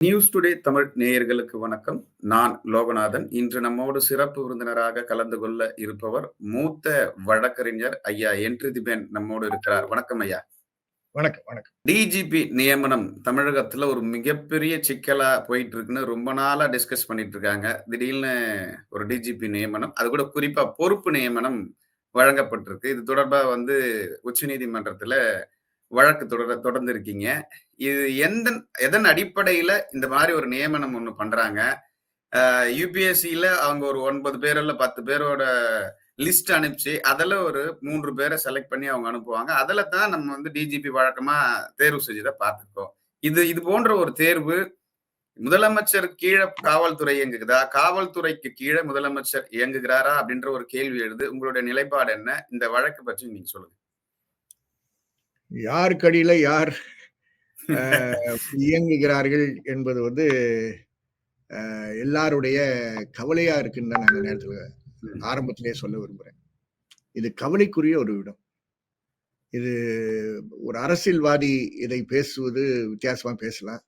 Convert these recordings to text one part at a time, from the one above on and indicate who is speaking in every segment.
Speaker 1: News today Tamil நேயர்களுக்கு வணக்கம். நான் லோகநாதன். இன்று நம்மோடு சிறப்பு விருந்தினராக கலந்து கொள்ள இருப்பவர் மூத்த வழக்கறிஞர் ஐயா என்ட்ரிதிபேன் நம்மோடு இருக்கிறார். வணக்கம் ஐயா.
Speaker 2: வணக்கம் வணக்கம்.
Speaker 1: டிஜிபி நியமனம் தமிழகத்துல ஒரு மிகப்பெரிய சிக்கலா போயிட்டு இருக்குன்னு ரொம்ப நாளா டிஸ்கஸ் பண்ணிட்டு இருக்காங்க. திடீர்னு ஒரு டிஜிபி நியமனம், அது கூட குறிப்பா பொறுப்பு நியமனம் வழங்கப்பட்டிருக்கு. இது தொடர்பா உச்சநீதிமன்றத்துல வழக்கு தொடர்ந்து இருக்கீங்க. இது எதன் அடிப்படையில இந்த மாதிரி ஒரு நியமனம் ஒண்ணு பண்றாங்க? யுபிஎஸ்சில அவங்க ஒரு 9 பேர் இல்ல 10 பேரோட லிஸ்ட் அனுப்பிச்சு அதுல ஒரு 3 பேரை செலக்ட் பண்ணி அவங்க அனுப்புவாங்க. அதுல தான் நம்ம டிஜிபி வழக்கமா தேர்வு செஞ்சதை பார்த்திருக்கோம். இது போன்ற ஒரு தேர்வு முதலமைச்சர் கீழே காவல்துறை இயங்குகிறதா, காவல்துறைக்கு கீழே முதலமைச்சர் இயங்குகிறாரா அப்படின்ற ஒரு கேள்வி எழுது. உங்களுடைய நிலைப்பாடு என்ன? இந்த வழக்கு பற்றி நீங்க சொல்லுங்க.
Speaker 2: யாருக்கு அடியில யார் இயங்குகிறார்கள் என்பது எல்லாருடைய கவலையா இருக்குன்னு தான் நான் அந்த நேரத்துல ஆரம்பத்திலேயே சொல்ல விரும்புறேன். இது கவலைக்குரிய ஒரு இடம். இது ஒரு அரசியல்வாதி இதை பேசுவது வித்தியாசமா பேசலாம்.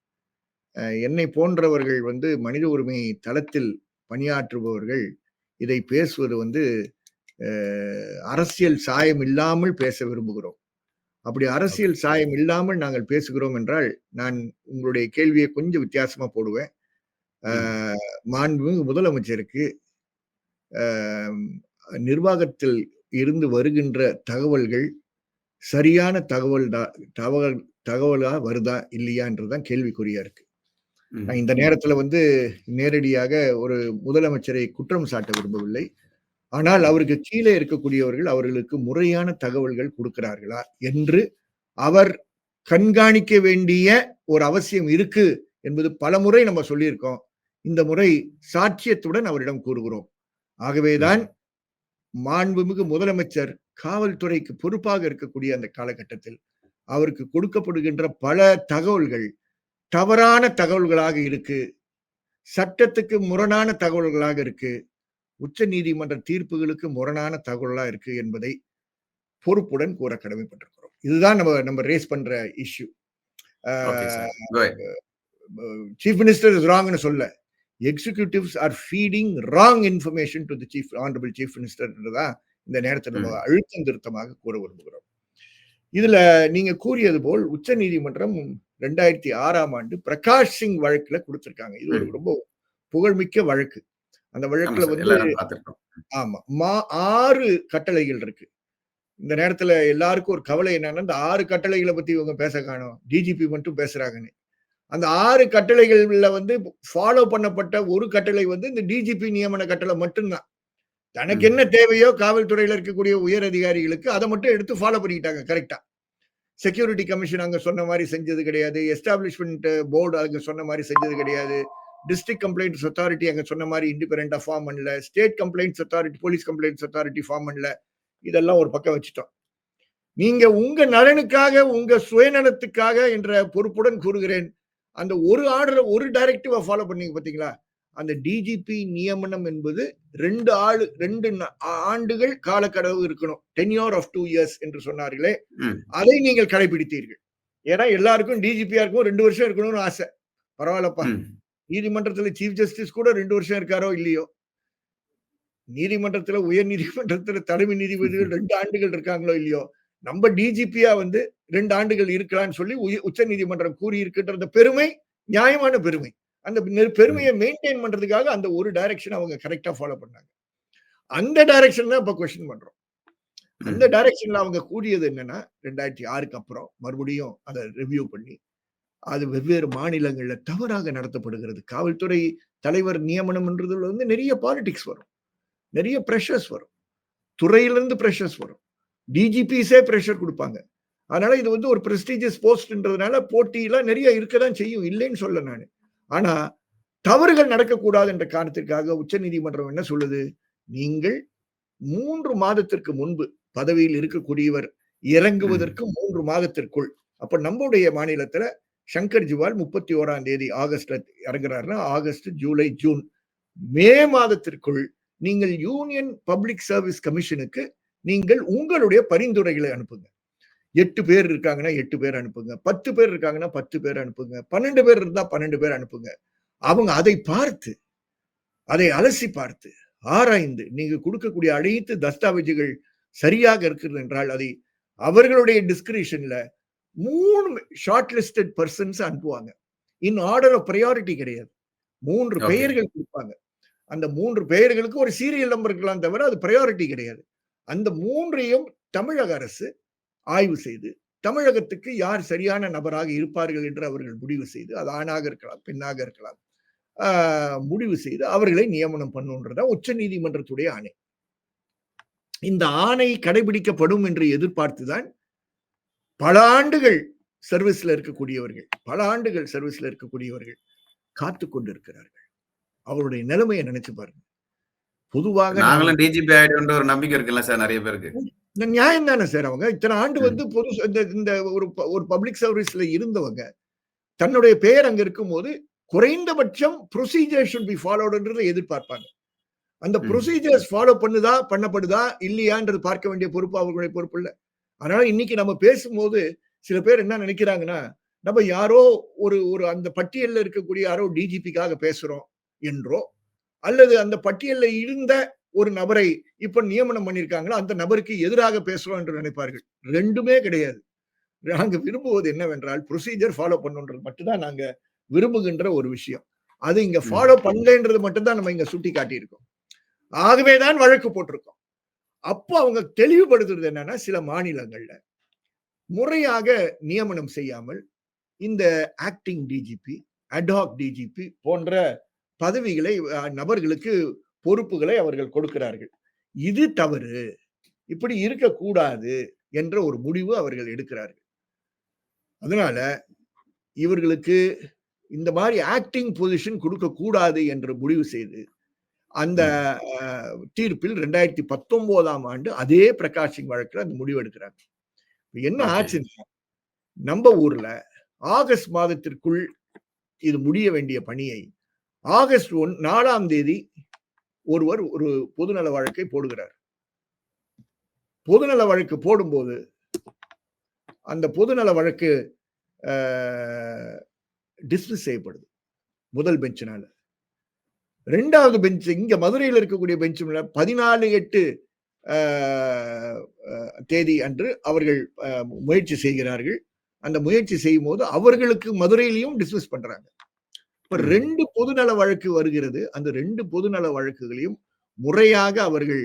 Speaker 2: என்னை போன்றவர்கள் மனித உரிமை தளத்தில் பணியாற்றுபவர்கள் இதை பேசுவது அரசியல் சாயம் இல்லாமல் பேச விரும்புகிறோம். அப்படி அரசியல் சாயம் இல்லாமல் நாங்கள் பேசுகிறோம் என்றால் நான் உங்களுடைய கேள்வியை கொஞ்சம் வித்தியாசமா போடுவேன். மாண்புமிகு முதலமைச்சருக்கு நிர்வாகத்தில் இருந்து வருகின்ற தகவல்கள் சரியான தகவலா வருதா இல்லையா என்றுதான் கேள்விக்குறியா இருக்கு. நான் இந்த நேரத்துல நேரடியாக ஒரு முதலமைச்சரை குற்றம் சாட்ட விரும்பவில்லை. ஆனால் அவருக்கு கீழே இருக்கக்கூடியவர்கள் அவர்களுக்கு முறையான தகவல்கள் கொடுக்கிறார்களா என்று அவர் கண்காணிக்க வேண்டிய ஒரு அவசியம் இருக்கு என்பது பல முறை நம்ம சொல்லியிருக்கோம். இந்த முறை சாட்சியத்துடன் அவரிடம் கூறுகிறோம். ஆகவேதான் மாண்புமிகு முதலமைச்சர் காவல்துறைக்கு பொறுப்பாக இருக்கக்கூடிய அந்த காலகட்டத்தில் அவருக்கு கொடுக்கப்படுகின்ற பல தகவல்கள் தவறான தகவல்களாக இருக்கு, சட்டத்துக்கு முரணான தகவல்களாக இருக்கு, உச்ச நீதிமன்ற தீர்ப்புகளுக்கு முரணான தகவலா இருக்கு என்பதை பொறுப்புடன் கூற கடமைப்பட்டிருக்கிறோம். இதுதான் நம்ம ரேஸ் பண்ற இஷ்யூ. சீஃப் மினிஸ்டர் இஸ் ராங்னு சொல்ல, executives are feeding wrong information to the honourable chief minister என்றுதான் இந்த நேரத்தில் நம்ம அழுத்தம் திருத்தமாக கூற விரும்புகிறோம். இதுல நீங்க கூறியது போல் உச்ச நீதிமன்றம் 2006ஆம் ஆண்டு பிரகாஷ் சிங் வழக்குல கொடுத்திருக்காங்க. இது ஒரு ரொம்ப புகழ்மிக்க வழக்கு. அந்த வழக்குல ஆமா 6 கட்டளைகள் இருக்கு. இந்த நேரத்துல எல்லாருக்கும் ஒரு கவலை என்னன்னா, இந்த 6 கட்டளைகளை பத்தி இவங்க பேச காணோம், டிஜிபி மட்டும் பேசுறாங்கன்னு. அந்த 6 கட்டளைகள்ல ஃபாலோ பண்ணப்பட்ட ஒரு கட்டளை இந்த டிஜிபி நியமன கட்டளை மட்டும்தான். தனக்கு என்ன தேவையோ காவல்துறையில இருக்கக்கூடிய உயர் அதிகாரிகளுக்கு அதை மட்டும் எடுத்து ஃபாலோ பண்ணிக்கிட்டாங்க கரெக்டா. செக்யூரிட்டி கமிஷன் அங்க சொன்ன மாதிரி செஞ்சது கிடையாது, எஸ்டாப்ளிஷ்மெண்ட் போர்டு அங்க சொன்ன மாதிரி செஞ்சது கிடையாது, டிஸ்ட்ரிக்ட் கம்ப்ளைண்ட்ஸ் அத்தாரிட்டி அங்க சொன்ன மாதிரி இண்டிபெண்டா ஃபார்ம் பண்ணல, state complaints authority police complaints authority form பண்ணல. இதெல்லாம் ஒரு பக்கம் வச்சுட்டோம். நீங்க உங்க நலனுக்காக உங்க சுயநலத்துக்காக என்ற பொறுப்புடன் கூறுகிறேன், அந்த ஒரு ஆர்டர் ஒரு டைரக்டிவா ஃபாலோ பண்ணீங்க பாத்தீங்களா? அந்த டிஜிபி நியமனம் என்பது 2 ஆண்டுகள் காலக்கடவு இருக்கணும், டென்யூர் ஆஃப் 2 years என்று சொன்னார்களே, அதை நீங்கள் கடைபிடித்தீர்கள். ஏன்னா எல்லாருக்கும் டிஜிபியா இருக்கும் 2 வருஷம் இருக்கணும்னு ஆசை. பரவாயில்லப்பா, நீதிமன்றத்துல சீஃப் ஜஸ்டிஸ் கூட 2 வருஷம் இருக்காரோ இல்லையோ, நீதிமன்றத்துல உயர் நீதிமன்றத்துல தலைமை நீதிபதிகள் 2 ஆண்டுகள் இருக்காங்களோ இல்லையோ, நம்ம டிஜிபியா 2 ஆண்டுகள் இருக்கலாம்னு சொல்லி உச்ச நீதிமன்றம் கூறி இருக்கின்ற பெருமை நியாயமான பெருமை. அந்த பெருமையை மெயின்டைன் பண்றதுக்காக அந்த ஒரு டைரக்ஷன் அவங்க கரெக்டா ஃபாலோ பண்ணாங்க. அந்த டைரக்ஷன் தான் இப்ப கொஸ்டின் பண்றோம். அந்த டைரக்ஷன்ல அவங்க கூறியது என்னன்னா, 2006க்கு அப்புறம் மறுபடியும் அதை ரிவ்யூ பண்ணி அது வெவ்வேறு மாநிலங்கள்ல தவறாக நடத்தப்படுகிறது. காவல்துறை தலைவர் நியமனம்ன்றதுல நிறைய பாலிடிக்ஸ் வரும், நிறைய பிரஷர்ஸ் வரும், துறையிலிருந்து பிரஷர்ஸ் வரும், டிஜிபிஸே பிரஷர் கொடுப்பாங்க. அதனால இது ஒரு பிரஸ்டீஜியஸ் போஸ்ட்ன்றதுனால போட்டியெல்லாம் நிறைய இருக்கதான் செய்யும், இல்லைன்னு சொல்ல நானு. ஆனா தவறுகள் நடக்கக்கூடாது என்ற காரணத்திற்காக உச்ச நீதிமன்றம் என்ன சொல்லுது, நீங்கள் 3 மாதத்திற்கு முன்பு பதவியில் இருக்கக்கூடியவர் இறங்குவதற்கு 3 மாதத்திற்குள், அப்ப நம்முடைய மாநிலத்துல சங்கர் ஜிவால் 31ஆம் தேதி ஆகஸ்ட்ல இறங்குறாருன்னா, ஆகஸ்ட், ஜூலை, ஜூன், மே மாதத்திற்குள் நீங்கள் யூனியன் பப்ளிக் சர்வீஸ் கமிஷனுக்கு நீங்கள் உங்களுடைய பரிந்துரைகளை அனுப்புங்க. 8 பேர் இருக்காங்கன்னா 8 பேர் அனுப்புங்க. 10 பேர் இருக்காங்கன்னா 10 பேர் அனுப்புங்க. 12 பேர் இருந்தா 12 பேர் அனுப்புங்க. அவங்க அதை பார்த்து, அதை அலசி பார்த்து, ஆராய்ந்து, நீங்க குடுக்கக்கூடிய அனைத்து தஸ்தாவேஜுகள் சரியாக இருக்கிறது என்றால், அதை அவர்களுடைய டிஸ்கிரிஷன்ல 3 ஷார்ட் லிஸ்டட் பெர்சன்ஸ் அனுப்புவாங்க. இன் ஆர்டர் ஆஃப் பிரையாரிட்டி கிடையாது. 3
Speaker 1: ஓகே.
Speaker 2: பெயர்கள் குடுப்பாங்க. அந்த 3 பெயர்களுக்கு ஒரு சீரியல் நம்பர் இருக்கலாம் தவிர, அது பிரையாரிட்டி கிடையாது. அந்த 3ஐயும் தமிழக அரசு ஆய்வு செய்து, தமிழகத்துக்கு யார் சரியான நபராக இருப்பார்கள் என்று அவர்கள் முடிவு செய்து, அது ஆணாக இருக்கலாம், பெண்ணாக இருக்கலாம். முடிவு செய்து அவர்களை நியமனம் பண்ணுன்றதான் உச்ச நீதிமன்றத்துடைய ஆணை. இந்த ஆணை கடைபிடிக்கப்படும் என்று எதிர்பார்த்துதான் பல ஆண்டுகள் சர்வீஸ்ல இருக்கக்கூடியவர்கள் காத்துக் கொண்டிருக்கிறார்கள். அவருடைய நிலைமையை நினைச்சு பாருங்க. பொதுவாக
Speaker 1: நாங்களும் டிஜிபி ஆயிடும்ன்ற ஒரு நம்பிக்கை இருக்குல்ல சார் நிறைய பேருக்கு.
Speaker 2: இந்த நியாயம் தானே சார். அவங்க இத்தனை ஆண்டு வந்து இந்த ஒரு பப்ளிக் சர்வீஸ்ல இருந்தவங்க தன்னுடைய பெயர் அங்க இருக்கும்போது குறைந்தபட்சம் ப்ரொசீஜர் ஷுட் பி ஃபாலோடுன்றதை எதிர்பார்ப்பாங்க. அந்த ப்ரொசீஜர்ஸ் ஃபாலோ பண்ணப்படுதா இல்லையான்றது பார்க்க வேண்டிய பொறுப்பு அவர்களுடைய பொறுப்பு இல்ல. அதனால இன்னைக்கு நம்ம பேசும்போது சில பேர் என்ன நினைக்கிறாங்கன்னா, நம்ம யாரோ ஒரு அந்த பட்டியல்ல இருக்கக்கூடிய யாரோ டிஜிபிக்காக பேசுறோம் என்றோ, அல்லது அந்த பட்டியல்ல இருந்த ஒரு நபரை இப்ப நியமனம் பண்ணிருக்காங்களோ அந்த நபருக்கு எதிராக பேசுறோம் என்று நினைப்பார்கள். ரெண்டுமே கிடையாது. நாங்க விரும்புவது என்னவென்றால் ப்ரொசீஜர் ஃபாலோ பண்ணுன்றது மட்டும்தான் நாங்க விரும்புகின்ற ஒரு விஷயம். அது இங்க ஃபாலோ பண்ணலன்றது மட்டும்தான் நம்ம இங்க சுட்டி காட்டியிருக்கோம். ஆகவேதான் வழக்கு போட்டிருக்கோம். அப்போ அவங்க தெளிவுபடுத்துறது என்னன்னா, சில மாநிலங்கள்ல முறையாக நியமனம் செய்யாமல் இந்த ஆக்டிங் டிஜிபி, அட்ஹாக் டிஜிபி போன்ற பதவிகளை நபர்களுக்கு பொறுப்புகளை அவர்கள் கொடுக்கிறார்கள். இது தவறு, இப்படி இருக்கக்கூடாது என்ற ஒரு முடிவு அவர்கள் எடுக்கிறார்கள். அதனால இவர்களுக்கு இந்த மாதிரி ஆக்டிங் பொசிஷன் கொடுக்க கூடாது என்று முடிவு செய்து அந்த தீர்ப்பில் 2019ஆம் ஆண்டு அதே பிரகாஷ் சிங் வழக்குல அந்த முடிவு எடுக்கிறாங்க. என்ன ஆச்சுன்னா, நம்ம ஊர்ல ஆகஸ்ட் மாதத்திற்குள் இது முடிய வேண்டிய பணியை ஆகஸ்ட் 4ஆம் தேதி ஒருவர் ஒரு பொதுநல வழக்கை போடுகிறார். பொதுநல வழக்கு போடும்போது அந்த பொதுநல வழக்கு டிஸ்மிஸ் செய்யப்படுது முதல் பெஞ்சினால. 2வது பெஞ்ச் இங்க மதுரையில் இருக்கக்கூடிய பெஞ்சுல 14/8 தேதி அன்று அவர்கள் முயற்சி செய்கிறார்கள். அந்த முயற்சி செய்யும் போது அவர்களுக்கு மதுரையிலையும் டிஸ்மிஸ் பண்றாங்க. இப்ப 2 பொதுநல வழக்கு வருகிறது. அந்த 2 பொதுநல வழக்குகளையும் முறையாக அவர்கள்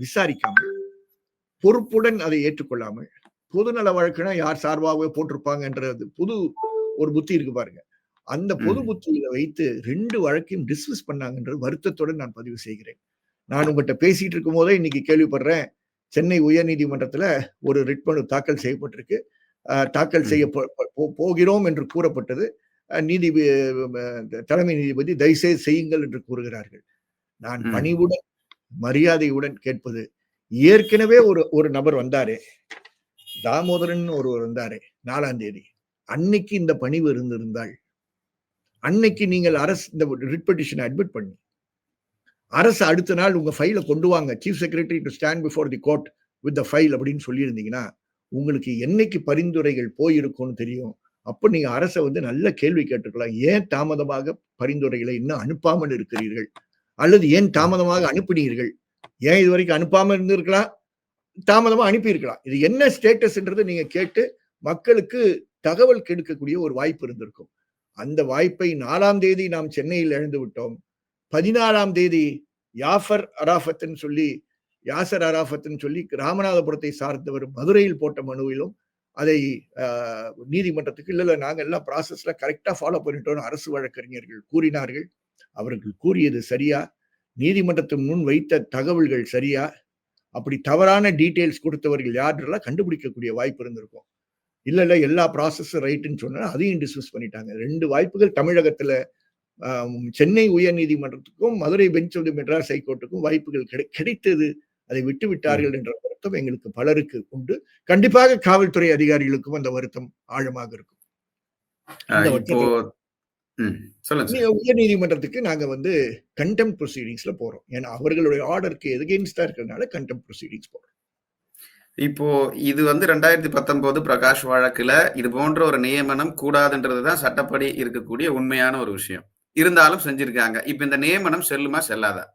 Speaker 2: விசாரிக்காமல், பொறுப்புடன் அதை ஏற்றுக்கொள்ளாமல், பொதுநல வழக்குனா யார் சார்பாக போட்டிருப்பாங்கன்றது புது ஒரு புத்தி இருக்கு பாருங்க. அந்த பொது புத்தியில வைத்து 2 வழக்கையும் டிஸ்மிஸ் பண்ணாங்கன்ற வருத்தத்துடன் நான் பதிவு செய்கிறேன். நான் உங்ககிட்ட பேசிட்டு இருக்கும் போதே இன்னைக்கு கேள்விப்படுறேன், சென்னை உயர்நீதிமன்றத்துல ஒரு ரிட் மனு தாக்கல் செய்யப்பட்டிருக்கு. தாக்கல் செய்ய போகிறோம் என்று கூறப்பட்டது. தலைமை நீதிபதி தயவுசெய்து செய்யுங்கள் என்று கூறுகிறார்கள். நான் பணிவுடன் மரியாதையுடன் கேட்பது, ஏற்கனவே ஒரு நபர் வந்தாரே, தாமோதரன் ஒருவர் வந்தாரே 4ஆம் தேதி, அன்னைக்கு இந்த பணிவு இருந்திருந்தால், அன்னைக்கு நீங்கள் அரசு இந்த ரிட் பெட்டிஷனை அட்மிட் பண்ணி அரசு அடுத்த நாள் உங்க ஃபைலை கொண்டு வாங்க, chief secretary to stand before the court with the file அப்படின்னு சொல்லியிருந்தீங்கன்னா, உங்களுக்கு என்னைக்கு பரிந்துரைகள் போயிருக்கும்னு தெரியும். அப்ப நீங்க அரசை வந்து நல்ல கேள்வி கேட்டுக்கலாம். ஏன் தாமதமாக பரிந்துரைகளை இன்னும் அனுப்பாமல் இருக்கிறீர்கள், அல்லது ஏன் தாமதமாக அனுப்பினீர்கள், ஏன் இது வரைக்கும் அனுப்பாம இருந்திருக்கலாம், தாமதமா அனுப்பியிருக்கலாம். இது என்ன ஸ்டேட்டஸ்ன்றது நீங்க கேட்டு மக்களுக்கு தகவல் கெடுக்கக்கூடிய ஒரு வாய்ப்பு இருந்திருக்கும். அந்த வாய்ப்பை 4ஆம் தேதி நாம் சென்னையில் இழந்து விட்டோம். 14ஆம் தேதி யாசர் அராஃபத்னு சொல்லி ராமநாதபுரத்தை சார்ந்தவர் மதுரையில் போட்ட மனுவிலும் அதை நீதிமன்றத்துக்கு இல்ல நாங்க எல்லாம் ப்ராசஸ்ல கரெக்டா ஃபாலோ பண்ணிட்டோம் அரசு வழக்கறிஞர்கள் கூறினார்கள். அவர்கள் கூறியது சரியா, நீதிமன்றத்தின் முன் வைத்த தகவல்கள் சரியா, அப்படி தவறான டீடைல்ஸ் கொடுத்தவர்கள் யாரெல்லாம் கண்டுபிடிக்கக்கூடிய வாய்ப்பு இருந்திருக்கும். இல்ல எல்லா ப்ராசஸும் ரைட்டுன்னு சொன்னா அதையும் டிஸ்மிஸ் பண்ணிட்டாங்க. 2 வாய்ப்புகள் தமிழகத்துல சென்னை உயர் நீதிமன்றத்துக்கும் Madurai bench of the Madras ஹைகோர்ட்டுக்கும் வாய்ப்புகள் கிடைத்தது. அதை விட்டு விட்டார்கள் என்ற வருத்தம் எங்களுக்கு பலருக்கு உண்டு. கண்டிப்பாக காவல்துறை அதிகாரிகளுக்கும் அந்த வருத்தம் ஆழமாக இருக்கும். உயர் நீதிமன்றத்துக்கு நாங்க வந்து கண்டெம்ப்ட் ப்ரொசீடிங்ஸ்ல போறோம். ஏன்னா அவர்களுடைய ஆர்டருக்கு எகெயின்ஸ்டா இருக்கிறதுனால கண்டெம்ப்ட் ப்ரொசீடிங்ஸ் போறோம்.
Speaker 1: இப்போ இது வந்து 2019 பிரகாஷ் வழக்குல இது போன்ற ஒரு நியமனம் கூடாதுன்றது தான் சட்டப்படி இருக்கக்கூடிய உண்மையான ஒரு விஷயம். இருந்தாலும் செஞ்சிருக்காங்க. இப்ப இந்த நியமனம் செல்லுமா? செல்லாதா?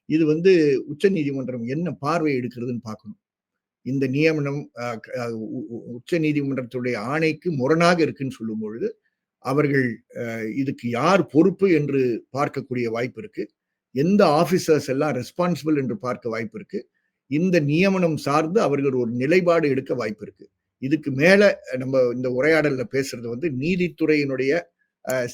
Speaker 2: இது உச்சநீதிமன்றம் என்ன பார்வை எடுக்கிறதுன்னு பார்க்கணும். இந்த நியமனம் உச்சநீதிமன்றத்துடைய ஆணைக்கு முரணாக இருக்குன்னு சொல்லும் பொழுது, அவர்கள் இதுக்கு யார் பொறுப்பு என்று பார்க்கக்கூடிய வாய்ப்பு இருக்கு. எந்த ஆபீசர்ஸ் எல்லாம் ரெஸ்பான்சிபிள் என்று பார்க்க வாய்ப்பு இருக்கு. இந்த நியமனம் சார்ந்து அவர்கள் ஒரு நிலைப்பாடு எடுக்க வாய்ப்பு இருக்கு. இதுக்கு மேல நம்ம இந்த உரையாடல்ல பேசுறது நீதித்துறையினுடைய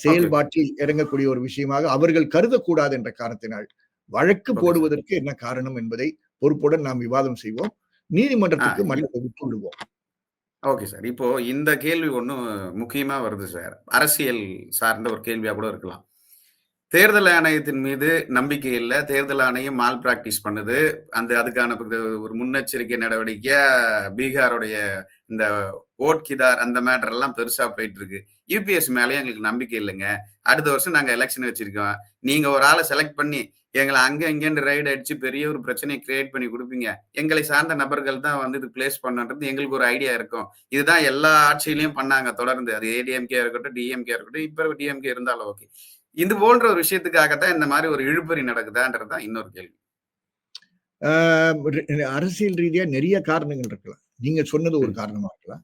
Speaker 2: செயல்பாட்டில் இறங்கக்கூடிய ஒரு விஷயமாக அவர்கள் கருதக்கூடாது என்ற காரணத்தினால் வழக்கு போடுவதற்கு என்ன காரணம் என்பதை பொறுப்புடன் நாம் விவாதம் செய்வோம். நீதிமன்றத்துக்கு மன்றத்தை விட்டு விடுவோம்.
Speaker 1: Okay sir. இப்போ இந்த கேள்வி ஒண்ணும் முக்கியமா வருது சார். அரசியல் சார்ந்த ஒரு கேள்வியா கூட இருக்கலாம். தேர்தல் ஆணையத்தின் மீது நம்பிக்கை இல்ல. தேர்தல் ஆணையம் மால் பிராக்டிஸ் பண்ணுது. அதுக்கான ஒரு முன்னெச்சரிக்கை நடவடிக்கையா பீகாருடைய இந்த ஓட் கிதார் அந்த மேட்டர் எல்லாம் பெருசா போயிட்டு இருக்கு. யுபிஎஸ் மேலயும் எங்களுக்கு நம்பிக்கை இல்லைங்க. அடுத்த வருஷம் நாங்க எலெக்ஷன் வச்சிருக்கோம். நீங்க ஒரு ஆளை செலக்ட் பண்ணி எங்களை அங்க இங்கன்னு ரைடு அடிச்சு பெரிய ஒரு பிரச்சனையை கிரியேட் பண்ணி கொடுப்பீங்க. எங்களை சார்ந்த நபர்கள் தான் வந்து இது பிளேஸ் பண்ணன்றது எங்களுக்கு ஒரு ஐடியா இருக்கும். இதுதான் எல்லா ஆட்சியிலையும் பண்ணாங்க தொடர்ந்து. அது ஏடிஎம்கே இருக்கட்டும், டிஎம்கே இருக்கட்டும். இப்ப டிஎம்கே இருந்தாலும் ஓகே. இது போன்ற ஒரு விஷயத்துக்காகத்தான் இந்த மாதிரி ஒரு இழுபறி நடக்குதான்றதுதான் இன்னொரு கேள்வி.
Speaker 2: அரசியல் ரீதியா நிறைய காரணங்கள் இருக்கலாம். நீங்க சொன்னது ஒரு காரணமா இருக்கலாம்.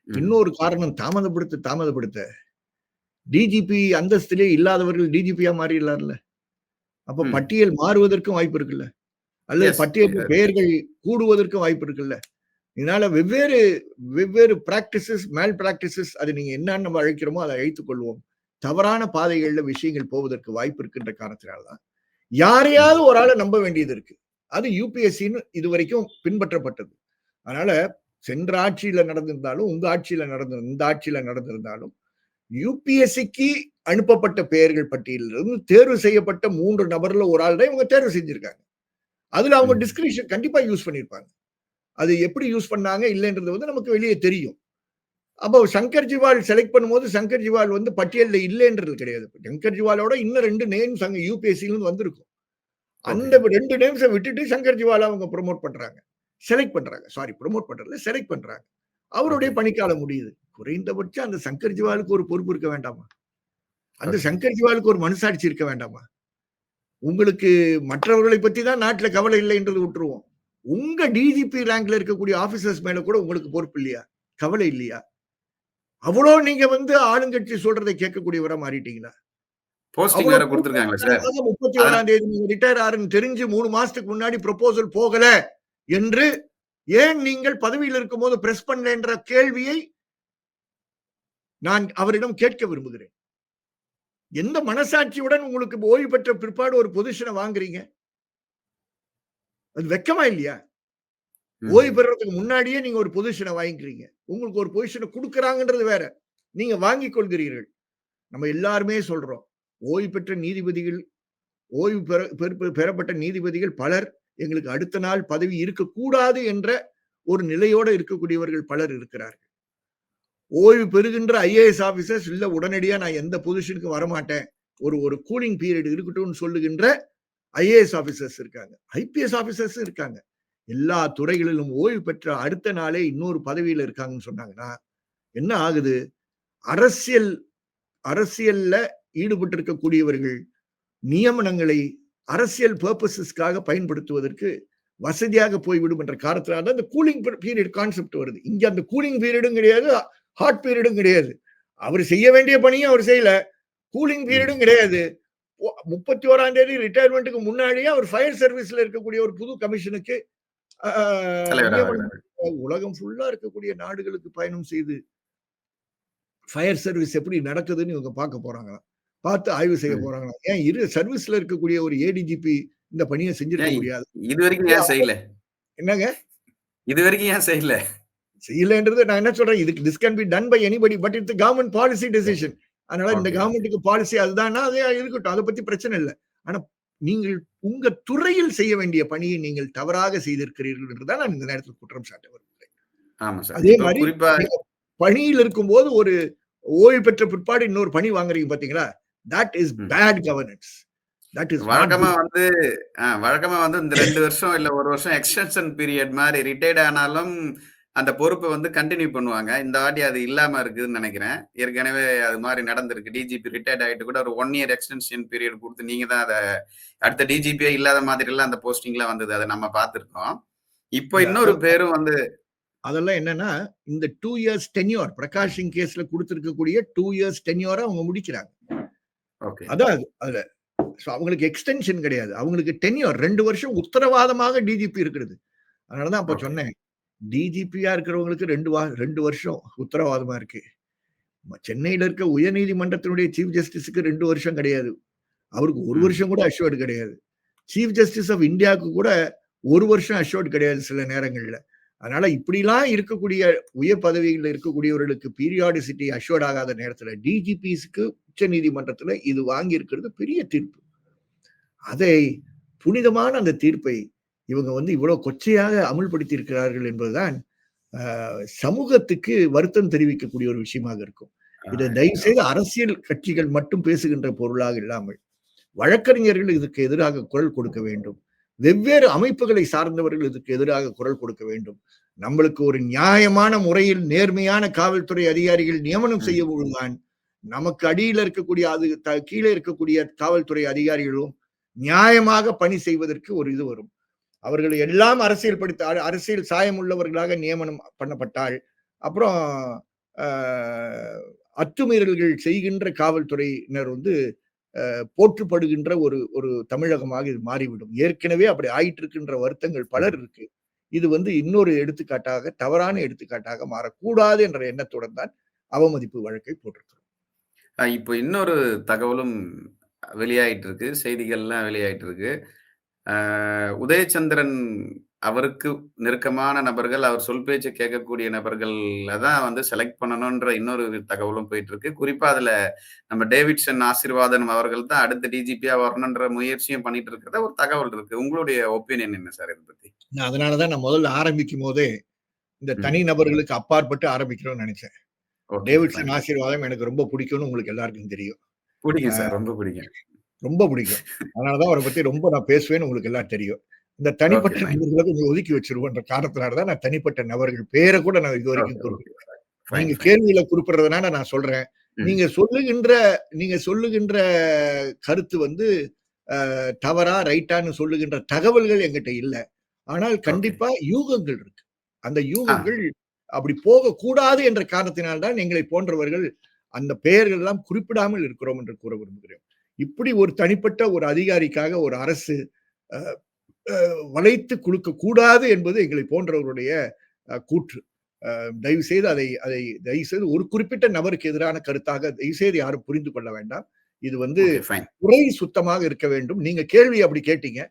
Speaker 2: இன்னொரு காரணம் தாமதப்படுத்த டிஜிபி அந்தஸ்திலே இல்லாதவர்கள் டிஜிபியா மாறிடலாம்ல. அப்ப பட்டியல் மாறுவதற்கும் வாய்ப்பு இருக்குல்ல. அல்லது பட்டியல் பெயர்கள் கூடுவதற்கும் வாய்ப்பு இருக்குல்ல. இதனால வெவ்வேறு பிராக்டிசஸ், மேல் பிராக்டிசஸ், அது நீங்க என்னன்னு நம்ம அழைக்கிறோமோ அதை அழைத்துக் கொள்வோம். தவறான பாதைகள்ல விஷயங்கள் போவதற்கு வாய்ப்பு இருக்குன்ற காரணத்தினால்தான் யாரையாவது ஒரு ஆளை நம்ப வேண்டியது இருக்கு. அது யூபிஎஸ்சின்னு இதுவரைக்கும் பின்பற்றப்பட்டது. அதனால சென்ற ஆட்சியில நடந்திருந்தாலும், இந்த ஆட்சியில நடந்திருந்தாலும் யூபிஎஸ்சிக்கு அனுப்பப்பட்ட பெயர்கள் பட்டியலிருந்து தேர்வு செய்யப்பட்ட 3 நபர்ல ஒரு ஆள் தான் இவங்க தேர்வு செஞ்சிருக்காங்க. அதுல அவங்க டிஸ்கிரிப்ஷன் கண்டிப்பா யூஸ் பண்ணிருப்பாங்க. அது எப்படி யூஸ் பண்ணாங்க இல்லைன்றது நமக்கு வெளியே தெரியும். அப்போ சங்கர் ஜிவால் செலக்ட் பண்ணும்போது சங்கர் ஜிவால் பட்டியலில் இல்லைன்றது கிடையாது. சங்கர் ஜிவாலோட இன்னும் 2 நேம்ஸ் அங்க யூபிஎஸ்சில வந்திருக்கும். அந்த 2 நேம்ஸை விட்டுட்டு சங்கர் ஜிவாலை அவங்க ப்ரொமோட் பண்றாங்க, செலக்ட் பண்றாங்க. சாரி, ப்ரொமோட் பண்றதுல செலக்ட் பண்றாங்க. அவருடைய பணிக்காலம் முடியுது. குறைந்தபட்சம் அந்த சங்கர் ஜிவாலுக்கு ஒரு பொறுப்பு இருக்க வேண்டாமா? அந்த சங்கர் ஜிவாலுக்கு ஒரு மனசாட்சி இருக்க வேண்டாமா? உங்களுக்கு மற்றவர்களை பத்தி தான் நாட்டுல கவலை இல்லைன்றது விட்டுருவோம். உங்க டிஜிபி ரேங்க்ல இருக்கக்கூடிய ஆபீசர்ஸ் மேல கூட உங்களுக்கு பொறுப்பு இல்லையா? கவலை இல்லையா? அவ்வளோ நீங்க ஆளுங்கட்சி சொல்றதை கேட்கக்கூடியவரா மாறிட்டீங்களா? 31ஆம் தேதி நீங்க ரிட்டையர் ஆறுன்னு தெரிஞ்சு 3 மாசத்துக்கு முன்னாடி ப்ரொபோசல் போகல என்று ஏன் நீங்கள் பதவியில் இருக்கும் போது பிரஸ் பண்ணல என்ற கேள்வியை நான் அவரிடம் கேட்க விரும்புகிறேன். எந்த மனசாட்சியுடன் உங்களுக்கு ஓய்வு பெற்ற பிற்பாடு ஒரு பொசிஷனை வாங்குறீங்க? அது வெக்கமா இல்லையா? ஓய்வு பெறறதுக்கு முன்னாடியே நீங்க ஒரு பொசிஷனை வாங்கிக்கிறீங்க. உங்களுக்கு ஒரு பொசிஷனை கொடுக்கறாங்கன்றது வேற. நீங்க வாங்கிக் கொள்கிறீர்கள். நம்ம எல்லாருமே சொல்றோம். ஓய்வு பெற்ற நீதிபதிகள், ஓய்வு பெறப்பட்ட நீதிபதிகள் பலர் எங்களுக்கு அடுத்த நாள் பதவி இருக்கக்கூடாது என்ற ஒரு நிலையோட இருக்கக்கூடியவர்கள் பலர் இருக்கிறார்கள். ஓய்வு பெறுகின்ற ஐஏஎஸ் ஆபீசர்ஸ் இல்ல உடனடியா நான் எந்த பொசிஷனுக்கு வரமாட்டேன், ஒரு கூலிங் பீரியட் இருக்கட்டும்னு சொல்லுகின்ற ஐஏஎஸ் ஆபீசர்ஸ் இருக்காங்க, ஐபிஎஸ் ஆபீசர்ஸ் இருக்காங்க. எல்லா துறைகளிலும் ஓய்வு பெற்ற அடுத்த நாளே இன்னொரு பதவியில இருக்காங்கன்னு சொன்னாங்கன்னா என்ன ஆகுது? அரசியல்ல ஈடுபட்டு இருக்கக்கூடியவர்கள் நியமனங்களை அரசியல் பர்பஸஸ்க்காக பயன்படுத்துவதற்கு வசதியாக போய்விடும் என்ற காரணத்தினால இந்த கூலிங் பீரியட் கான்செப்ட் வருது. இங்க அந்த கூலிங் பீரியடும் கிடையாது, ஹாட் பீரியடும் கிடையாது. அவர் செய்ய வேண்டிய பணியும் அவர் செய்யல, கூலிங் பீரியடும் கிடையாது. 31ஆம் தேதி ரிட்டையர்மெண்ட்டுக்கு முன்னாடியே அவர் ஃபயர் சர்வீஸ்ல இருக்கக்கூடிய ஒரு புது கமிஷனுக்கு உலகம் ஃபுல்லா இருக்கக்கூடிய நாடுகளுக்கு பயணம் செய்து ஃபயர் சர்வீஸ் எப்படி நடக்குதுன்னு இவங்க பார்க்க போறாங்களா, பார்த்து ஆய்வு செய்ய போறாங்களா? ஏன் சர்வீஸ்ல இருக்கக்கூடிய ஒரு ஏடிஜிபி இந்த பணியை செஞ்சிருக்க முடியாது?
Speaker 1: இது வரைக்கும் ஏன் செய்யல?
Speaker 2: என்னங்க
Speaker 1: இது வரைக்கும் ஏன் செய்யல?
Speaker 2: செய்யலன்றது நான் என்ன சொல்றேன், இதுக்கு this can be done by anybody, but it's government policy decision. அதனால இந்த கவர்மெண்ட்டுக்கு பாலிசி அதுதானா, அதே இருக்கட்டும், அதை பத்தி பிரச்சனை இல்லை. ஆனா நீங்கள் உங்க துறையில் செய்ய வேண்டிய பணியை நீங்கள் தவறாக செய்திருக்கிறீர்கள் என்றுதான் நான் இந்த நேரத்தில் குற்றம் சாட்ட வருகிறேன். அதே மாதிரி பணியில் இருக்கும்போது ஒரு ஓய்வு பெற்ற பிற்பாடு இன்னொரு பணி வாங்குறீங்க பாத்தீங்களா, that is bad governance. That is not
Speaker 1: வழக்கமா
Speaker 2: குட்.
Speaker 1: வந்து வழக்கமா வந்து இந்த 2 வருஷம் இல்ல 1 வருஷம் எக்ஸ்டென்ஷன் பீரியட் மாரி ரிட்டயர்ட் ஆனாலும், அந்த பொறுப்ப வந்து கன்டின்யூ பண்ணுவாங்க. இந்த வாட்டி அது இல்லாம இருக்குதுன்னு நெனைக்கிறேன். ஏற்கனவே அது மாரி நடந்திருக்கு. டிஜிபி ரிட்டயர்ட் ஆயிட்டு கூட ஒரு 1 இயர் எக்ஸ்டென்ஷன் பீரியட் குடுத்து நீங்க தான் அடுத்த டிஜிபியே இல்லாத மாதிரிலாம் அந்த போஸ்டிங்லாம் வந்தது. அத நம்ம பார்த்திருக்கோம். இப்போ
Speaker 2: இல்ல
Speaker 1: இன்னொரு பேரும் வந்து
Speaker 2: அதெல்லாம் என்னன்னா, இந்த 2 இயர்ஸ் டென்யூர் பிரகாஷ் சிங் கேஸ்ல குடுத்திருக்கக்கூடிய 2 இயர்ஸ் டென்யூர அவங்க முடிக்கிறாங்க.
Speaker 1: ஓகே.
Speaker 2: அதான் அதுல. சோ அவங்களுக்கு எக்ஸ்டென்ஷன் கிடையாது. அவங்களுக்கு டென்யூர் 2 வருஷம் உத்தரவாதமாக டிஜிபி இருக்கிறது. அதனால தான் அப்ப
Speaker 1: ஓகே.
Speaker 2: சொன்னேன். டிஜிபியா இருக்கிறவங்களுக்கு 2 வருஷம் உத்தரவாதமா இருக்கு. சென்னையில இருக்க உயர்நீதிமன்றத்தினுடைய சீஃப் ஜஸ்டிஸ்க்கு 2 வருஷம் கிடையாது. அவருக்கு 1
Speaker 1: ம்.
Speaker 2: வருஷம் கூட அஷ்வர்ட் கிடையாது. சீஃப் ஜஸ்டிஸ் ஆஃப் இந்தியாவுக்கு கூட 1 வருஷம் அஷ்வர்ட் கிடையாது சில நேரங்கள்ல. அதனால இப்படிலாம் இருக்கக்கூடிய உயர் பதவிகள்ல இருக்கக்கூடியவர்களுக்கு பீரியாடிசிட்டி அஷ்வர்ட் ஆகாத நேரத்துல டிஜிபிஸ்க்கு உச்ச நீதிமன்றத்துல இது வாங்கி இருக்கிறது பெரிய தீர்ப்பு. அதை புனிதமான அந்த தீர்ப்பை இவங்க வந்து இவ்வளவு கொச்சையாக அமுல்படுத்தி இருக்கிறார்கள் என்பதுதான் சமூகத்துக்கு வருத்தம் தெரிவிக்கக்கூடிய ஒரு விஷயமாக இருக்கும். இதை தயவு செய்து அரசியல் கட்சிகள் மட்டும் பேசுகின்ற பொருளாக இல்லாமல் வழக்கறிஞர்கள் இதுக்கு எதிராக குரல் கொடுக்க வேண்டும். வெவ்வேறு அமைப்புகளை சார்ந்தவர்கள் இதுக்கு எதிராக குரல் கொடுக்க வேண்டும். நம்மளுக்கு ஒரு நியாயமான முறையில் நேர்மையான காவல்துறை அதிகாரிகள் நியமனம் செய்யும் பொழுதுதான் நமக்கு அடியில் இருக்கக்கூடிய அது கீழே இருக்கக்கூடிய காவல்துறை அதிகாரிகளும் நியாயமாக பணி செய்வதற்கு ஒரு இது வரும். அவர்கள் எல்லாம் அரசியல் சாயம் உள்ளவர்களாக நியமனம் பண்ணப்பட்டால் அப்புறம் அத்துமீறல்கள் செய்கின்ற காவல்துறையினர் வந்து போற்றுப்படுகின்ற ஒரு ஒரு தமிழகமாக இது மாறிவிடும். ஏற்கனவே அப்படி ஆயிட்டு இருக்கின்ற வருத்தங்கள் பலர் இருக்கு. இது வந்து இன்னொரு எடுத்துக்காட்டாக தவறான எடுத்துக்காட்டாக மாறக்கூடாது என்ற எண்ணத்துடன் தான் அவமதிப்பு வழக்கை போட்டிருக்கிறோம்.
Speaker 1: இப்போ இன்னொரு தகவலும் வெளியாயிட்டு இருக்கு. செய்திகள்லாம் வெளியாயிட்டு இருக்கு. உதயச்சந்திரன் அவருக்கு நெருக்கமான நபர்கள், அவர் சொல் பேச்ச கேட்கக்கூடிய நபர்கள்ல தான் வந்து செலக்ட் பண்ணணுன்ற இன்னொரு தகவலும் போயிட்டு இருக்கு. குறிப்பா அதுல நம்ம டேவிட்சன் ஆசீர்வாதம் அவர்கள் தான் அடுத்த டிஜிபியா வரணுன்ற முயற்சியும் பண்ணிட்டு இருக்கிறதா ஒரு தகவல் இருக்கு. உங்களுடைய ஒப்பீனியன் என்ன சார் இத பத்தி?
Speaker 2: அதனாலதான் நான் முதல்ல ஆரம்பிக்கும் போதே இந்த தனி நபர்களுக்கு அப்பாற்பட்டு ஆரம்பிக்கணும்னு நினைச்சேன். டேவிட்சன் ஆசீர்வாதம் எனக்கு ரொம்ப பிடிக்கும்னு உங்களுக்கு எல்லாருக்கும் தெரியும்.
Speaker 1: பிடிக்கும் சார். ரொம்ப பிடிக்கும்.
Speaker 2: ரொம்ப பிடிக்கும். அதனாலதான் அவரை பத்தி ரொம்ப நான் பேசுவேன்னு உங்களுக்கு எல்லாம் தெரியும். இந்த தனிப்பட்ட நபர்களை கொஞ்சம் ஒதுக்கி வச்சிருவோன்ற காரணத்தினாலதான் நான் தனிப்பட்ட நபர்கள் பேரை கூட நான் இது வரைக்கும் குறிப்பிடுறேன். நீங்க கேள்வியில குறிப்பிடுறதுனால நான் சொல்றேன். நீங்க சொல்லுகின்ற கருத்து வந்து தவறா ரைட்டான்னு சொல்லுகின்ற தகவல்கள் எங்கிட்ட இல்ல. ஆனால் கண்டிப்பா யூகங்கள் இருக்கு. அந்த யூகங்கள் அப்படி போக கூடாது என்ற காரணத்தினால்தான் எங்களை போன்றவர்கள் அந்த பெயர்கள் எல்லாம் குறிப்பிடாமல் இருக்கிறோம் என்று கூற விரும்புகிறேன். இப்படி ஒரு தனிப்பட்ட ஒரு அதிகாரிக்காக ஒரு அரசு வளைத்து கொடுக்க கூடாது என்பது எங்களை போன்றவருடைய கூற்று. தயவு செய்து அதை தயவு செய்து ஒரு குறிப்பிட்ட நபருக்கு எதிரான கருத்தாக தயவு செய்து யாரும் புரிந்து கொள்ள வேண்டாம். இது வந்து துறை சுத்தமாக இருக்க வேண்டும். நீங்க கேள்வி அப்படி கேட்டீங்க.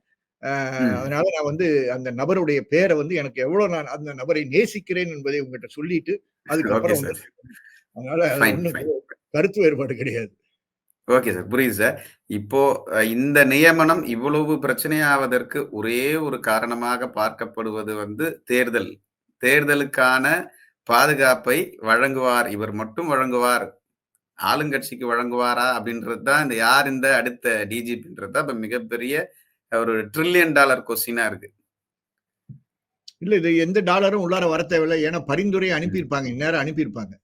Speaker 2: அதனால நான் வந்து அந்த நபருடைய பேரை வந்து எனக்கு எவ்வளவு நான் அந்த நபரை நேசிக்கிறேன் என்பதை உங்ககிட்ட சொல்லிட்டு அதுக்கப்புறம் அதனால கருத்து வேறுபாடு கிடையாது.
Speaker 1: Okay sir. புரியுது சார். இப்போ இந்த நியமனம் இவ்வளவு பிரச்சனையாவதற்கு ஒரே ஒரு காரணமாக பார்க்கப்படுவது வந்து தேர்தல். தேர்தலுக்கான பாதுகாப்பை வழங்குவார். இவர் மட்டும் வழங்குவார். ஆளுங்கட்சிக்கு வழங்குவாரா? அப்படின்றது தான் யார் இந்த அடுத்த டிஜிபின்றது தான் இப்ப மிகப்பெரிய ஒரு $1 ட்ரில்லியன் கொஸ்டினா இருக்கு.
Speaker 2: இல்ல இது எந்த டாலரும் உள்ளார வர தேவையில்லை. ஏன்னா பரிந்துரை அனுப்பியிருப்பாங்க. இந்நேரம் அனுப்பியிருப்பாங்க.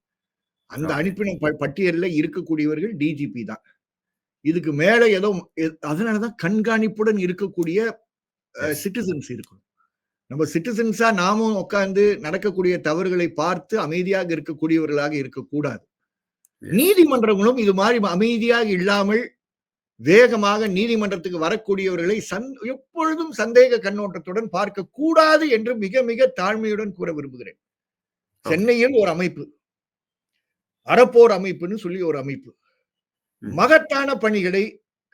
Speaker 2: அந்த அனுப்பின பட்டியல்ல இருக்கக்கூடியவர்கள் டிஜிபி தான். இதுக்கு மேல ஏதோ அதனாலதான் கண்காணிப்புடன் இருக்கக்கூடிய சிட்டிசன்ஸ் இருக்கணும். நம்ம சிட்டிசன்ஸா நாமும் உட்கார்ந்து நடக்கக்கூடிய தவறுகளை பார்த்து அமைதியாக இருக்கக்கூடியவர்களாக இருக்கக்கூடாது. நீதிமன்றங்களும் இது மாதிரி அமைதியாக இல்லாமல் வேகமாக நீதிமன்றத்துக்கு வரக்கூடியவர்களை எப்பொழுதும் சந்தேக கண்ணோட்டத்துடன் பார்க்க கூடாது என்று மிக மிக தாழ்மையுடன் கூற விரும்புகிறேன். சென்னையில் ஒரு அமைப்பு, அறப்போர் அமைப்புன்னு சொல்லி ஒரு அமைப்பு மகத்தான பணிகளை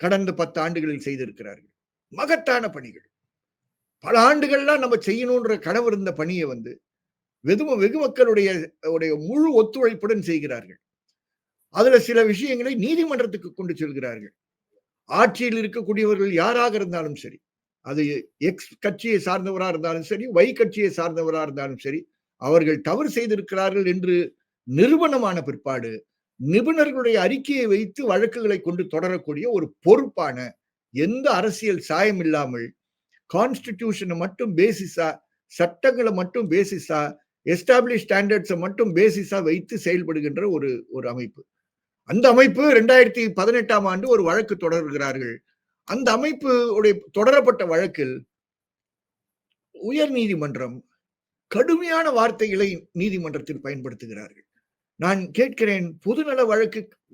Speaker 2: கடந்த 10 ஆண்டுகளில் செய்திருக்கிறார்கள். மகத்தான பணிகள். பல ஆண்டுகள்லாம் நம்ம செய்யணும்ன்ற கனவு இருந்த பணியை வந்து வெகு மக்களுடைய முழு ஒத்துழைப்புடன் செய்கிறார்கள். அதுல சில விஷயங்களை நீதிமன்றத்துக்கு கொண்டு செல்கிறார்கள். ஆட்சியில் இருக்கக்கூடியவர்கள் யாராக இருந்தாலும் சரி, அது எக்ஸ் கட்சியை சார்ந்தவராக இருந்தாலும் சரி, Y கட்சியை சார்ந்தவராக இருந்தாலும் சரி, அவர்கள் தவறு செய்திருக்கிறார்கள் என்று நிரூபணமான பிற்பாடு நிபுணர்களுடைய அறிக்கையை வைத்து வழக்குகளை கொண்டு தொடரக்கூடிய ஒரு பொறுப்பான எந்த அரசியல் சாயம் இல்லாமல் கான்ஸ்டிடியூஷனை மட்டும் பேசிஸா, சட்டங்களை மட்டும் பேசிஸா, எஸ்டாப்ளிஷ் ஸ்டாண்டர்ட்ஸை மட்டும் பேசிஸா வைத்து செயல்படுகின்ற ஒரு அமைப்பு. அந்த அமைப்பு 2018ஆம் ஆண்டு ஒரு வழக்கு தொடர்கிறார்கள். அந்த அமைப்பு தொடரப்பட்ட வழக்கில் உயர் நீதிமன்றம் கடுமையான வார்த்தைகளை நீதிமன்றத்தில் பயன்படுத்துகிறார்கள். நான் கேட்கிறேன், பொதுநல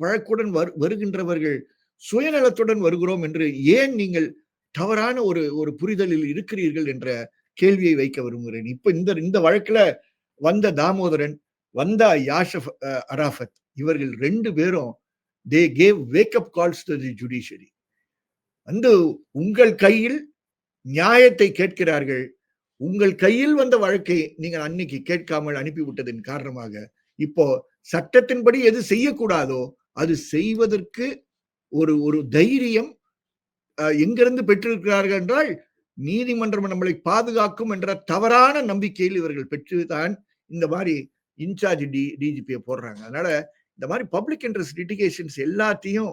Speaker 2: வழக்குடன் வருகின்றவர்கள் சுயநலத்துடன் வருகிறோம் என்று ஏன் நீங்கள் தவறான ஒரு புரிதலில் இருக்கிறீர்கள் என்ற கேள்வியை வைக்க விரும்புகிறேன். இப்ப இந்த வழக்குல வந்த தாமோதரன், வந்த யாஷப் அராஃபத், இவர்கள் 2 பேரும் they gave wake up calls to the judiciary. வந்து உங்கள் கையில் நியாயத்தை கேட்கிறார்கள். உங்கள் கையில் வந்த வழக்கை நீங்கள் அன்னைக்கு கேட்காமல் அனுப்பிவிட்டதன் காரணமாக இப்போ சட்டத்தின்படி எது செய்யக்கூடாதோ அது செய்வதற்கு ஒரு தைரியம் எங்கிருந்து பெற்றிருக்கிறார்கள் என்றால், நீதிமன்றம் நம்மளை பாதுகாக்கும் என்ற தவறான நம்பிக்கையில் இவர்கள் பெற்றுதான் இந்த மாதிரி இன்சார்ஜ் டிஜிபியை போடுறாங்க. அதனால இந்த மாதிரி பப்ளிக் இன்ட்ரெஸ்ட் லிட்டிகேஷன்ஸ் எல்லாத்தையும்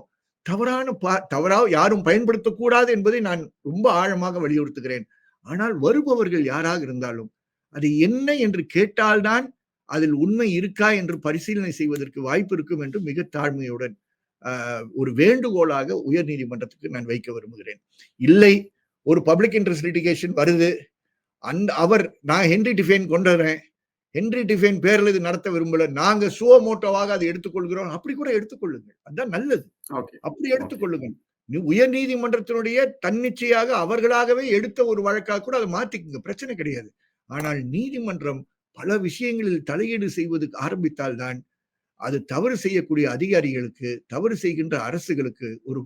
Speaker 2: தவறா யாரும் பயன்படுத்தக்கூடாது என்பதை நான் ரொம்ப ஆழமாக வலியுறுத்துகிறேன். ஆனால் வருபவர்கள் யாராக இருந்தாலும் அது என்ன என்று கேட்டால்தான் அதில் உண்மை இருக்கா என்று பரிசீலனை செய்வதற்கு வாய்ப்பு இருக்கும் என்று மிக தாழ்மையுடன் ஒரு வேண்டுகோளாக உயர் நீதிமன்றத்துக்கு நான் வைக்க விரும்புகிறேன். இல்லை, ஒரு பப்ளிக் இன்ட்ரெஸ்ட் லிட்டிகேஷன் வருது, நான் ஹென்றி டிஃபைன் கொண்டுறேன், ஹென்றி டிஃபைன் பேர்ல இது நடத்த விரும்பல, நாங்க சுவமோட்டோவாக அதை எடுத்துக்கொள்கிறோம், அப்படி கூட எடுத்துக்கொள்ளுங்கள், அதுதான் நல்லது. அப்படி எடுத்துக்கொள்ளுங்கள். உயர் நீதிமன்றத்தினுடைய தன்னிச்சையாக அவர்களாகவே எடுத்த ஒரு வழக்காக கூட அதை மாத்திக்குங்க, பிரச்சனை கிடையாது. ஆனால் நீதிமன்றம் பல விஷயங்களில் தலையீடு செய்வதற்கு ஆரம்பித்தால்தான் அது தவறு செய்யக்கூடிய அதிகாரிகளுக்கு, தவறு செய்கின்ற அரசுகளுக்கு ஒரு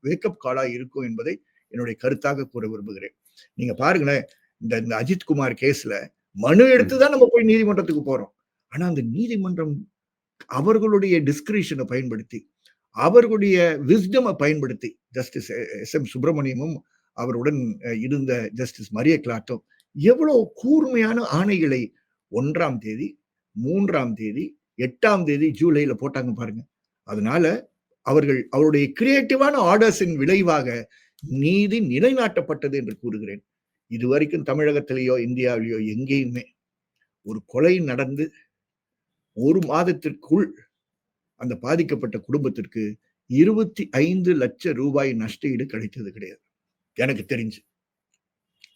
Speaker 2: வேக்கப் காலா இருக்கும் என்பதை என்னுடைய கருத்தாக கூற விரும்புகிறேன். நீங்க பாருங்களேன், இந்த அஜித் குமார் கேஸ்ல மனு எடுத்துதான் நம்ம போய் நீதிமன்றத்துக்கு போறோம். ஆனா அந்த நீதிமன்றம் அவர்களுடைய டிஸ்கிரிஷனை பயன்படுத்தி, அவர்களுடைய விஸ்டமை பயன்படுத்தி, ஜஸ்டிஸ் SM சுப்பிரமணியமும் அவருடன் இருந்த ஜஸ்டிஸ் மரிய கிளார்க்கும் எவ்வளவு கூர்மையான ஆணைகளை 1ஆம் தேதி, 3ஆம் தேதி, 8ஆம் தேதி ஜூலைல போட்டாங்க பாருங்க. அதனால அவருடைய கிரியேட்டிவான ஆர்டர்ஸின் விளைவாக நீதி நிலைநாட்டப்பட்டது என்று கூறுகிறேன். இதுவரைக்கும் தமிழகத்திலேயோ இந்தியாவிலேயோ எங்கேயுமே ஒரு கொலை நடந்து 1 மாதத்திற்குள் அந்த பாதிக்கப்பட்ட குடும்பத்திற்கு 25 லட்சம் ரூபாய் நஷ்டஈடு கிடைத்தது கிடையாது, எனக்கு தெரிஞ்சு.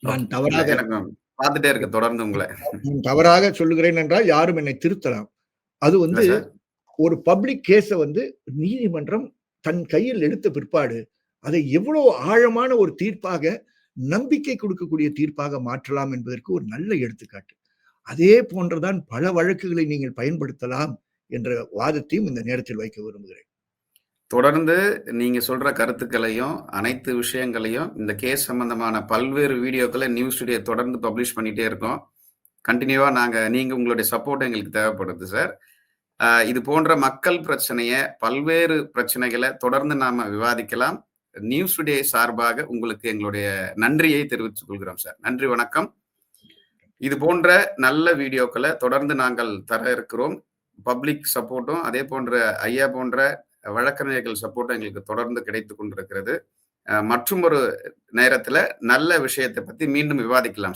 Speaker 2: நான் தவறாக சொல்லுகிறேன் என்றால் யாரும் என்னை திருத்தலாம். அது ஒரு பப்ளிக் கேஸ நீதிமன்றம் தன் கையில் எடுத்த பிற்பாடு அதை எவ்வளவு ஆழமான ஒரு தீர்ப்பாக, நம்பிக்கை கொடுக்கக்கூடிய தீர்ப்பாக மாற்றலாம் என்பதற்கு ஒரு நல்ல எடுத்துக்காட்டு. அதே போன்றதான் பல வழக்குகளை நீங்கள் பயன்படுத்தலாம் என்ற வாதத்தையும் இந்த நேரத்தில் வைக்க விரும்புகிறேன்.
Speaker 1: தொடர்ந்து நீங்க சொல்ற கருத்துக்களையும் அனைத்து விஷயங்களையும் இந்த கேஸ் சம்பந்தமான பல்வேறு வீடியோக்களை நியூஸ் டுடே தொடர்ந்து பப்ளிஷ் பண்ணிட்டே இருக்கோம். கண்டினியூவா நீங்க உங்களுடைய சப்போர்ட் எங்களுக்கு தேவைப்படுது சார். இது போன்ற மக்கள் பிரச்சனைய, பல்வேறு பிரச்சனைகளை தொடர்ந்து நாம விவாதிக்கலாம். நியூஸ் டுடே சார்பாக உங்களுக்கு எங்களுடைய நன்றியை தெரிவித்துக் கொள்கிறோம் சார். நன்றி, வணக்கம். இது போன்ற நல்ல வீடியோக்களை தொடர்ந்து நாங்கள் தர இருக்கிறோம். பப்ளிக் சப்போர்ட்டும் அதே போன்ற ஐயா போன்ற வழக்கறிஞர்கள் சப்போர்ட்டும் எங்களுக்கு தொடர்ந்து கிடைத்துக் கொண்டிருக்கிறது. மற்றும் ஒரு நேரத்துல நல்ல விஷயத்தை பத்தி மீண்டும் விவாதிக்கலாம் சார்.